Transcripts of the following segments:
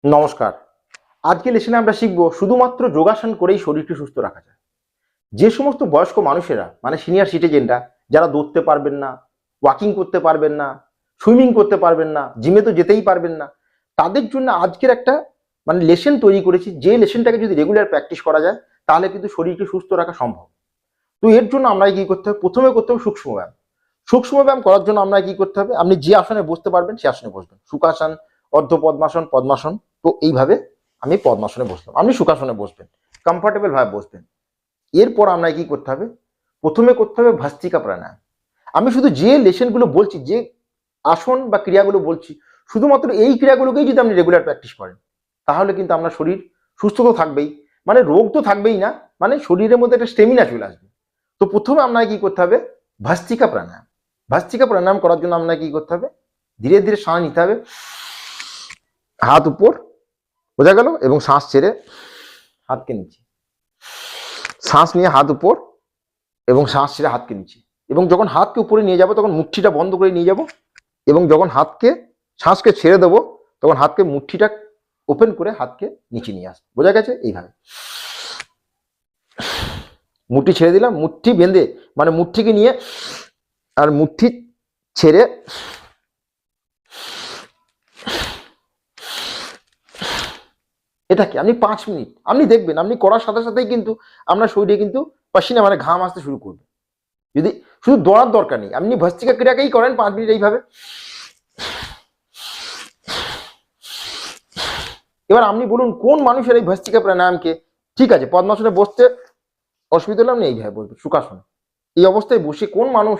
নমস্কার। আজকে লেসনে আমরা শিখব শুধুমাত্র যোগাসন করেই শরীরকে সুস্থ রাখা যায়। যে সমস্ত বয়স্ক মানুষেরা মানে সিনিয়র সিটিজেনরা যারা দৌড়তে পারবেন না, ওয়াকিং করতে পারবেন না, সুইমিং করতে পারবেন না, জিমে তো যেতেই পারবেন না, তাদের জন্য আজকের একটা মানে লেসন তৈরি করেছি, যে লেসনটাকে যদি রেগুলার প্র্যাকটিস করা যায় তাহলে কিন্তু শরীরকে সুস্থ রাখা সম্ভব। তো এর জন্য আমরা কি করতে হবে? প্রথমে করতে হবে সূক্ষ্ম ব্যায়াম। সূক্ষ্ম ব্যায়াম করার জন্য আমরা কি করতে হবে? আপনি যে আসনে বসতে পারবেন সে আসনে বসবেন। সুখাসন, অর্ধ পদ্মাসন, পদ্মাসন। তো এইভাবে আমি পদ্মাসনে বসলাম, আপনি সুখাসনে বসবেন, কমফর্টেবল ভাবে বসবেন। এরপর আমরা কি করতে হবে? প্রথমে করতে হবে ভস্ত্রিকা প্রাণায়াম। আমি শুধু যে লেসনগুলো বলছি, যে আসন বা ক্রিয়াগুলো বলছি, শুধুমাত্র এই ক্রিয়াগুলোকেই যদি আপনি রেগুলার প্র্যাকটিস করেন তাহলে কিন্তু আপনার শরীর সুস্থ তো থাকবেই, মানে রোগ তো থাকবেই না, মানে শরীরের মধ্যে একটা স্টেমিনা চলে আসবে। তো প্রথমে আপনাকে কি করতে হবে? ভস্ত্রিকা প্রাণায়াম। ভস্ত্রিকা প্রাণায়াম করার জন্য আপনাকে কি করতে হবে? ধীরে ধীরে শ্বাস নিতে হবে, হাত উপর, বোঝা গেল, এবং শ্বাস ছেড়ে হাতকে নিচে। শ্বাস নিয়ে হাত উপর এবং শ্বাস ছেড়ে হাতকে নিচে। এবং যখন হাতকে উপরে নিয়ে যাব তখন মুঠিটা বন্ধ করে নিয়ে যাব, এবং যখন হাতকে শ্বাসকে ছেড়ে দেবো তখন হাতকে মুঠিটা ওপেন করে হাতকে নিচে নিয়ে আসবো। বোঝা গেছে? এইভাবে মুঠি ছেড়ে দিলাম, মুঠি বেঁধে মানে মুঠিকে নিয়ে আর মুঠি ছেড়ে এটাকে আপনি 5 মিনিট আপনি দেখবেন, আপনি করার সাথে সাথেই কিন্তু আপনার শরীরে কিন্তু পাসিনা মানে ঘাম আসতে শুরু করবে। যদি শুধু দৌড়ার দরকার নেই, আপনি ভস্ত্রিকা ক্রিয়াকেই করেন 5 মিনিট এইভাবে। এবার আপনি বলুন কোন মানুষের এই ভস্ত্রিকা প্রাণায়ামকে, ঠিক আছে পদ্মাসনে বসতে অসুবিধা হলে আপনি এইভাবে বসবেন সুখাসনে। এই অবস্থায় বসে কোন মানুষ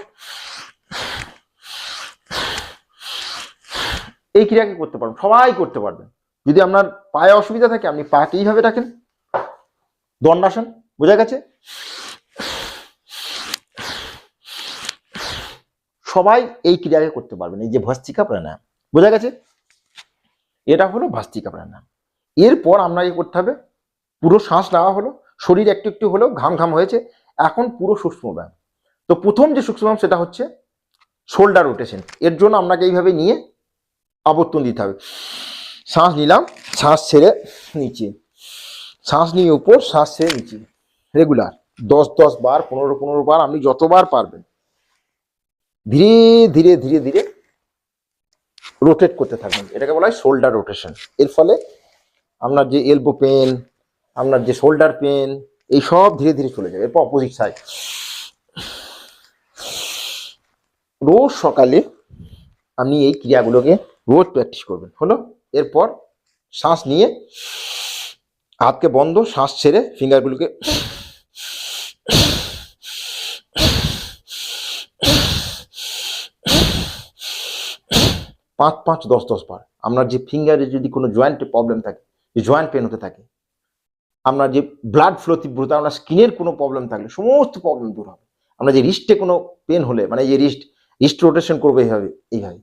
এই ক্রিয়াকে করতে পারবেন? সবাই করতে পারবেন। যদি আপনার পায়ে অসুবিধা থাকে আপনি পাকে এইভাবে রাখেন, দণ্ডাসন। বোঝা গেছে? সবাই এই ক্রিয়াকে করতে পারবেন, এই যে ভস্ত্রিকা প্রাণায়াম। বোঝা গেছে? এটা হলো ভস্ত্রিকা প্রাণায়াম। এরপর আপনাকে করতে হবে, পুরো শ্বাস নেওয়া হলো, শরীর একটু একটু হলেও ঘাম ঘাম হয়েছে, এখন পুরো সূক্ষ্ম ব্যায়াম। তো প্রথম যে সূক্ষ্ম ব্যায়াম সেটা হচ্ছে শোল্ডার রোটেশন। এর জন্য আপনাকে এইভাবে নিয়ে আবর্তন দিতে হবে। শ্বাস নিলাম, শ্বাস ছেড়ে নিচে, শ্বাস নিয়ে উপর, শ্বাস ছেড়ে নিচে, রেগুলার 10-10 বার, 15-15 বার, আপনি যতবার পারবেন ধীরে ধীরে ধীরে ধীরে রোটেট করতে থাকবেন। এটাকে বলা হয় শোল্ডার রোটেশন। এর ফলে আপনার যে এলবো পেন, আপনার যে শোল্ডার পেন, এই সব ধীরে ধীরে চলে যাবে। এরপর অপোজিট সাইড রোজ সকালে আপনি এই ক্রিয়াগুলোকে রোজ প্র্যাকটিস করবেন। হলো? এরপর শ্বাস নিয়ে হাতকে বন্ধ, শ্বাস ছেড়ে ফিঙ্গারগুলোকে 5-5, 10-10 বার। আপনার যে ফিঙ্গারে যদি কোনো জয়েন্টে প্রবলেম থাকে, যে জয়েন্ট পেন হতে থাকে, আপনার যে ব্লাড ফ্লো তীব্রতা, আপনার স্কিনের কোনো প্রবলেম থাকলে সমস্ত প্রবলেম দূর হবে। আপনার যে রিস্টে কোনো পেন হলে, মানে যে রিস্ট রোটেশন করবে এইভাবে এইভাবে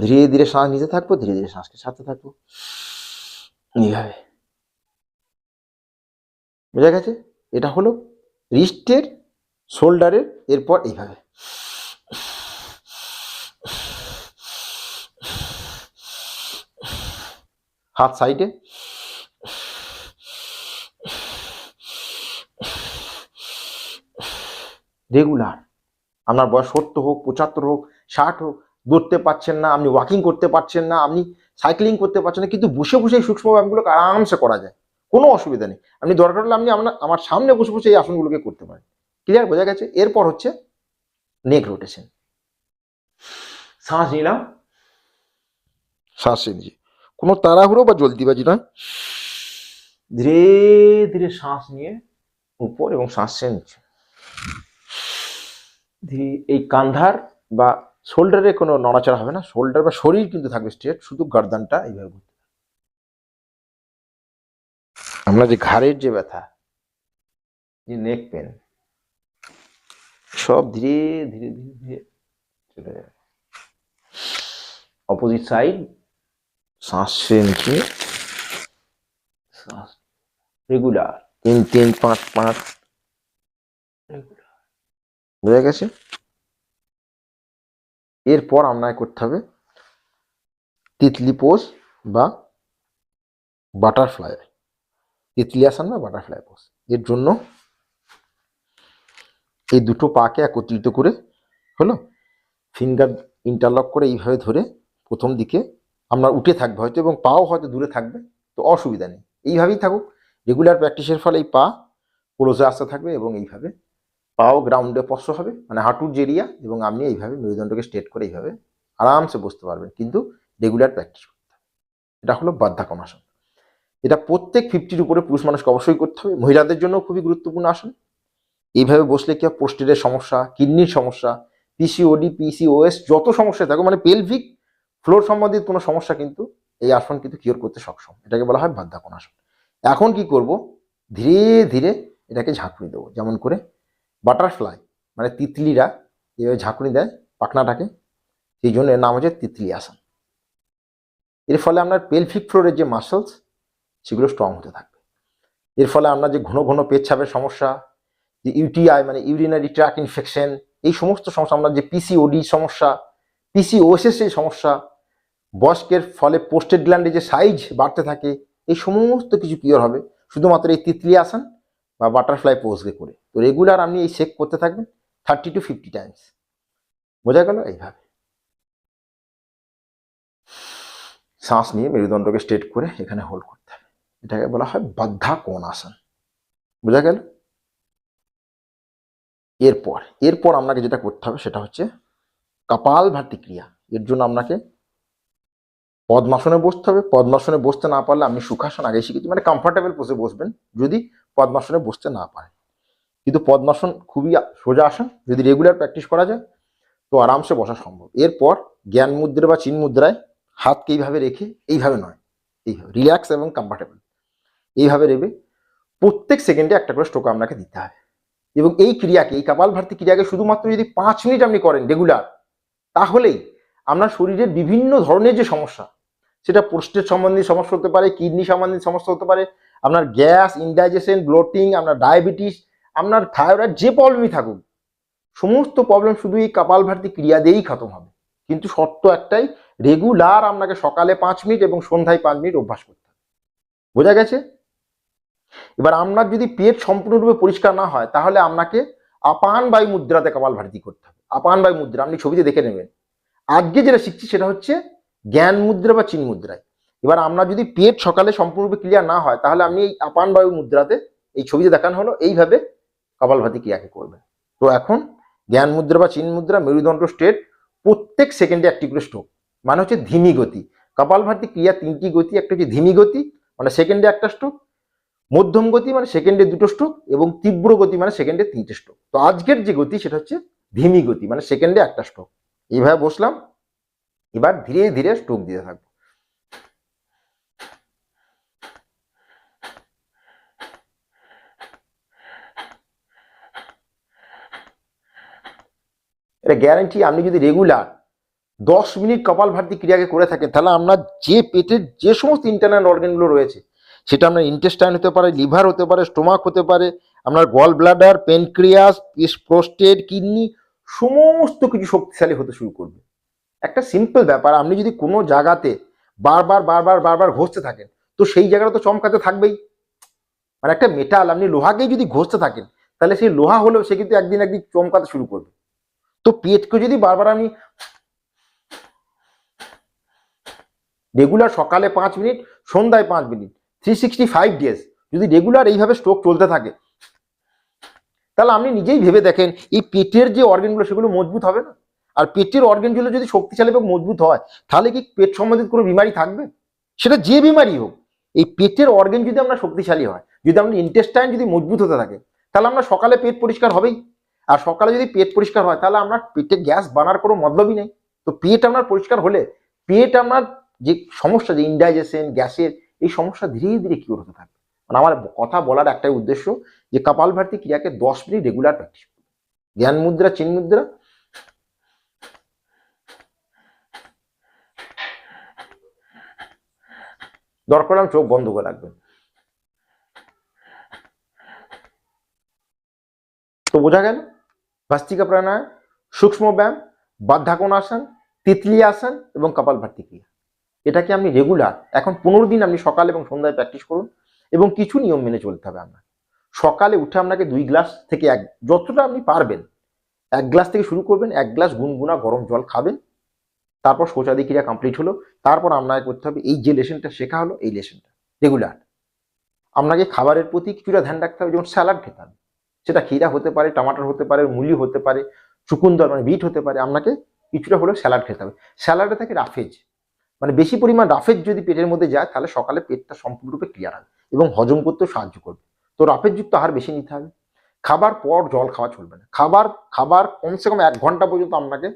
ধীরে ধীরে শ্বাস নিতে থাকবো, ধীরে ধীরে শ্বাসকে ছাড়তে থাকবো এইভাবে। বোঝা গেছে? এটা হলো রিস্টের, শোল্ডারের। এরপর এইভাবে হাত সাইডে, রেগুলার। আপনার বয়স 70 হোক, 75 হোক, 60 হোক, দৌড়তে পারছেন না, আপনি ওয়াকিং করতে পারছেন না, আপনি সাইক্লিং করতে পারছেন না, কিন্তু বসে বসে এই সূক্ষ্ম ব্যায়ামগুলোকে আরামসে করা যায়, কোনো অসুবিধা নেই। আপনি দরকার হলে আপনি আমার সামনে বসে বসে এই আসনগুলোকে করতে পারেন। ক্লিয়ার? বোঝা গেছে? এরপর হচ্ছে নেক রোটেশন। শ্বাস নিলাম, শ্বাস নিয়ে কোনো তাড়াহুড়ো বা জলদিবাজি নয়, ধীরে ধীরে শ্বাস নিয়ে উপর এবং শ্বাস ছেড়ে নিচে। ধীরে এই কাঁধার বা শোল্ডারে কোনো নড়াচড়া হবে না, শোল্ডার বা শরীর কিন্তু থাকবে স্ট্রেট, শুধু গর্দানটা এইভাবে ঘুরতে। আমরা যে ঘাড়ের যে ব্যথা, যে নেক পেন, সব ধীরে ধীরে ধীরে ধীরে চলে যাবে। অপোজিট সাইড, শ্বাস ছেড়ে নিচে, শ্বাস রেগুলার 3-3, 5-5 রেগুলার। বোঝা গেছে? এরপর আপনাকে করতে হবে তিতলি পোজ বা বাটারফ্লাই, তিতলি আসন বা বাটারফ্লাই পোজ। এর জন্য এই দুটো পাকে একত্রিত করে হলো ফিঙ্গার ইন্টারলক করে এইভাবে ধরে প্রথম দিকে আপনার উঠে থাকবে হয়তো এবং পাও হয়তো দূরে থাকবে, তো অসুবিধা নেই, এইভাবেই থাকুক। রেগুলার প্র্যাকটিসের ফলে এই পা ক্লোজে আসতে থাকবে এবং এইভাবে পাও গ্রাউন্ডে স্পর্শ হবে, মানে হাঁটুর যে এরিয়া, এবং আপনি এইভাবে মেরুদণ্ডকে স্ট্রেট করে এইভাবে আরামসে বসতে পারবেন, কিন্তু রেগুলার প্র্যাকটিস করতে হবে। এটা হলো বাদ্যাকনাসন। এটা প্রত্যেক 50-র উপরে পুরুষ মানুষকে অবশ্যই করতে হবে। মহিলাদের জন্য খুবই গুরুত্বপূর্ণ আসন। এইভাবে বসলে কি হয়, প্রোস্টেটের সমস্যা, কিডনির সমস্যা, পিসিওডি, পিসিওএস যত সমস্যা থাকুক, মানে পেলভিক ফ্লোর সম্বন্ধিত কোনো সমস্যা কিন্তু এই আসন কিন্তু কিওর করতে সক্ষম। এটাকে বলা হয় বাদ্যাকনাসন। এখন কি করব, ধীরে ধীরে এটাকে ঝাঁকুনি দেবো, যেমন করে বাটারফ্লাই মানে তিতলিরা এইভাবে ঝাঁকুনি দেয় পাখনাটাকে, সেই জন্য এর নাম হচ্ছে তিতলি আসন। এর ফলে আপনার পেলভিক ফ্লোরের যে মাসলস সেগুলো স্ট্রং হতে থাকবে। এর ফলে আপনার যে ঘন ঘন পেচ্ছাপের সমস্যা, যে ইউটিআই মানে ইউরিনারি ট্র্যাক ইনফেকশন, এই সমস্ত সমস্যা, আপনার যে পিসিওডি সমস্যা, পিসিওএসের সেই সমস্যা, বয়স্কের ফলে পোস্টেড গ্ল্যান্ডে যে সাইজ বাড়তে থাকে, এই সমস্ত কিছু কিওর হবে শুধুমাত্র এই তিতলি আসন বা বাটারফ্লাই পোজকে করে। তো রেগুলার আপনি এই শেক করতে থাকবেন 30 to 50 টাইমস। বোঝা গেল? এইভাবে শ্বাস নিয়ে মেরুদণ্ডকে স্ট্রেট করে এখানে হোল্ড করতে হবে, এটাকে বলা হয় বাদ্যাকনাসন। বোঝা গেল? এরপর আপনাকে যেটা করতে হবে সেটা হচ্ছে কপালভাতি ক্রিয়া। এর জন্য আপনাকে পদ্মাসনে বসতে হবে। পদ্মাসনে বসতে না পারলে আপনি সুখাসন আগে শিখেছি, মানে কমফর্টেবল পোজে বসবেন যদি পদ্মাসনে বসতে না পারেন। কিন্তু পদ্মাসন খুবই সোজা আসন, যদি রেগুলার প্র্যাকটিস করা যায় তো আরামসে বসা সম্ভব। এরপর জ্ঞান মুদ্রা বা চিন মুদ্রায় হাতকে এইভাবে রেখে, এইভাবে নয়, এইভাবে রিল্যাক্স এবং কমফর্টেবল এইভাবে রেখে প্রত্যেক সেকেন্ডে একটা করে স্ট্রোক আপনাকে দিতে হবে। এবং এই ক্রিয়াকে, এই কপালভাতি ক্রিয়াকে শুধুমাত্র যদি 5 মিনিট আপনি করেন রেগুলার, তাহলেই আপনার শরীরের বিভিন্ন ধরনের যে সমস্যা, সেটা প্রোস্টেট সম্বন্ধী সমস্যা হতে পারে, কিডনি সম্বন্ধী সমস্যা হতে পারে, আপনার গ্যাস, ইনডাইজেশন, ব্লোটিং, আপনার ডায়াবেটিস, আপনার থাইরয়েড, যে প্রবলেমই থাকুক, সমস্ত প্রবলেম শুধু এই কপালভাতি ক্রিয়া দিয়েই খতম হবে। কিন্তু শর্ত একটাই, রেগুলার আপনাকে সকালে 5 মিনিট এবং সন্ধ্যায় 5 মিনিট অভ্যাস করতে হবে। বোঝা গেছে? এবার আপনার যদি পেট সম্পূর্ণরূপে পরিষ্কার না হয়, তাহলে আপনাকে আপান বায়ু মুদ্রাতে কপালভাতি করতে হবে। আপান বায়ু মুদ্রা আপনি ছবিতে দেখে নেবেন। আজকে যেটা শিখছি সেটা হচ্ছে জ্ঞান মুদ্রা বা চিন মুদ্রায়। এবার আমরা যদি পেট সকালে সম্পূর্ণরূপে ক্লিয়ার না হয়, তাহলে আপনি এই আপান বায়ু মুদ্রাতে, এই ছবিতে দেখানো হলো, এইভাবে কপালভাতি ক্রিয়াকে করবেন। তো এখন জ্ঞান মুদ্রা বা চিন মুদ্রা, মেরুদণ্ড স্ট্রেট, প্রত্যেক সেকেন্ডে একটি করে স্ট্রোক, মানে হচ্ছে ধিমি গতি। কপালভাতি ক্রিয়া 3টি গতি, একটা হচ্ছে ধিমি গতি মানে সেকেন্ডে একটা স্ট্রোক, মধ্যম গতি মানে সেকেন্ডে 2টো স্ট্রোক, এবং তীব্র গতি মানে সেকেন্ডে 3টে স্ট্রোক। তো আজকের যে গতি সেটা হচ্ছে ধিমি গতি, মানে সেকেন্ডে একটা স্ট্রোক। এইভাবে বসলাম, এবার ধীরে ধীরে স্ট্রোক দিতে থাকবো। এটা গ্যারান্টি, আপনি যদি রেগুলার 10 মিনিট কপালভাতি ক্রিয়াকে করে থাকেন, তাহলে আপনার যে পেটের যে সমস্ত ইন্টারনাল অর্গানগুলো রয়েছে, সেটা আপনার ইন্টেস্টাইন হতে পারে, লিভার হতে পারে, স্টোমাক হতে পারে, আপনার gall bladder, pancreas, prostate, kidney, সমস্ত কিছু শক্তিশালী হতে শুরু করবে। একটা সিম্পল ব্যাপার, আপনি যদি কোনো জায়গাতে বারবার বারবার বারবার ঘষতে থাকেন, তো সেই জায়গাটা তো চমকাতে থাকবেই। মানে একটা মেটাল, আপনি লোহাকেই যদি ঘষতে থাকেন, তাহলে সেই লোহা হলেও সে কিন্তু একদিন একদিন চমকাতে শুরু করবে। তো পেটকে যদি বারবার আমি রেগুলার সকালে 5 মিনিট, সন্ধ্যায় 5 মিনিট, 365 ডেজ যদি রেগুলার এইভাবে স্ট্রোক চলতে থাকে, তাহলে আপনি নিজেই ভেবে দেখেন এই পেটের যে অর্গানগুলো সেগুলো মজবুত হবে না? আর পেটের অর্গানগুলো যদি শক্তিশালী এবং মজবুত হয়, তাহলে কি পেট সম্বন্ধিত কোনো বিমারি থাকবে? সেটা যে বিমারি হোক, এই পেটের অর্গান যদি আমরা শক্তিশালী হয়, যদি আমাদের ইন্টেস্টাইন যদি মজবুত হতে থাকে, তাহলে আমরা সকালে পেট পরিষ্কার হবেই। আর সকালে যদি পেট পরিষ্কার হয়, তাহলে আপনার পেটে গ্যাস বানার কোনো মতলবই নেই। তো পেট আপনার পরিষ্কার হলে পেট আপনার যে সমস্যা, যে ইনডাইজেশন, গ্যাসের, এই সমস্যা ধীরে ধীরে কিওর হতে থাকবে। মানে আমার কথা বলার একটাই উদ্দেশ্য, যে কপালভাতি ক্রিয়াকে 10 মিনিট রেগুলার প্র্যাকটিস করবে। জ্ঞান মুদ্রা, চিন মুদ্রা, দরকার হলে চোখ বন্ধ করে রাখবেন। তো বোঝা গেল ভাস্ত্রিকা প্রাণায়াম, সূক্ষ্ম ব্যায়াম, বাদ্যাকনাসন, তিতলি আসন এবং কপালভাতি ক্রিয়া। এটাকে আপনি রেগুলার এখন 15 দিন আপনি সকাল এবং সন্ধ্যায় প্র্যাকটিস করুন এবং কিছু নিয়ম মেনে চলতে হবে আপনার। সকালে উঠে আপনাকে 2 গ্লাস থেকে যতটা আপনি পারবেন 1 গ্লাস থেকে শুরু করবেন, 1 গ্লাস গুনগুনা গরম জল খাবেন। তারপর শৌচাদি ক্রিয়া কমপ্লিট হলো। তারপর আপনাকে করতে হবে এই যে লেসনটা শেখা হলো এই লেসনটা রেগুলার। আপনাকে খাবারের প্রতি কিছুটা ধ্যান রাখতে হবে, যেমন স্যালাড খেতে হবে। সেটা ক্ষীরা হতে পারে, টমাটার হতে পারে, মূলি হতে পারে, চুকুন্দর মানে বিট হতে পারে। আপনাকে কিছুটা হলেও স্যালাড খেতে হবে। স্যালাডে থাকে রাফেজ, মানে বেশি পরিমাণ রাফেজ যদি পেটের মধ্যে যায় তাহলে সকালে পেটটা সম্পূর্ণরূপে ক্লিয়ার হবে এবং হজম করতেও সাহায্য করবে। তো রাফেজযুক্ত আহার বেশি নিতে হবে। খাবার পর জল খাওয়া চলবে না। খাবার কমসে কম 1 ঘন্টা পর্যন্ত আপনাকে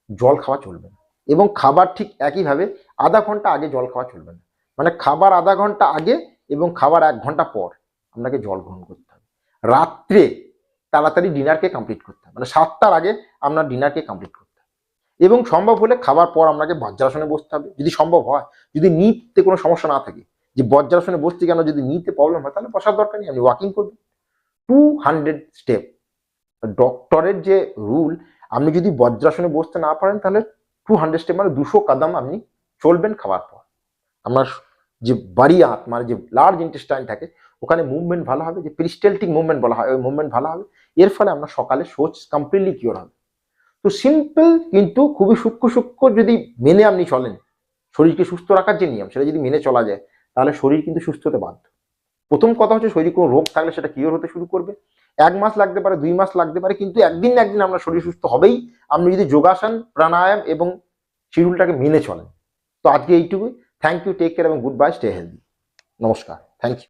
জল খাওয়া চলবে না এবং খাবার ঠিক একইভাবে আধা ঘন্টা আগে জল খাওয়া চলবে না। মানে খাবার আধা ঘন্টা আগে এবং খাবার 1 ঘন্টা পর আপনাকে জল গ্রহণ করতে হবে। রাত্রে তাড়াতাড়ি ডিনারকে কমপ্লিট করতে হবে, মানে 7টার আগে আপনার ডিনারকে কমপ্লিট করতে হবে এবং সম্ভব হলে খাবার পর আপনাকে বজ্রাসনে বসতে হবে যদি সম্ভব হয়। যদি নিতে কোনো সমস্যা না থাকে যে বজ্রাসনে বসতে কেন, যদি নিতে প্রবলেম হয় তাহলে বসার দরকার নেই, আপনি ওয়াকিং করবেন 200 স্টেপ। ডক্টরের যে রুল, আপনি যদি বজ্রাসনে বসতে না পারেন তাহলে 200 স্টেপ মানে 200 কদম আপনি চলবেন খাবার পর। আপনার যে বাড়িয়াত মানে যে লার্জ ইন্টেস্টাইন থাকে ওখানে মুভমেন্ট ভালো হবে, যে পেরিস্টালটিক মুভমেন্ট বলা হয় ওই মুভমেন্ট ভালো হবে। এর ফলে আপনার সকালে শৌচ কমপ্লিটলি কিওর হবে। তো সিম্পল কিন্তু খুবই সূক্ষ্ম যদি মেনে আপনি চলেন, শরীরকে সুস্থ রাখার যে নিয়ম সেটা যদি মেনে চলা যায় তাহলে শরীর কিন্তু সুস্থ হতে বাধ্য। প্রথম কথা হচ্ছে শরীরে কোনো রোগ থাকলে সেটা কিওর হতে শুরু করবে। 1 মাস লাগতে পারে, 2 মাস লাগতে পারে, কিন্তু একদিন না একদিন আপনার শরীর সুস্থ হবেই আপনি যদি যোগাসন, প্রাণায়াম এবং শিডিউলটাকে মেনে চলেন। তো আজকে এইটুকুই। থ্যাংক ইউ, টেক কেয়ার এবং গুড বাই, স্টে হেলদি। নমস্কার, থ্যাংক ইউ।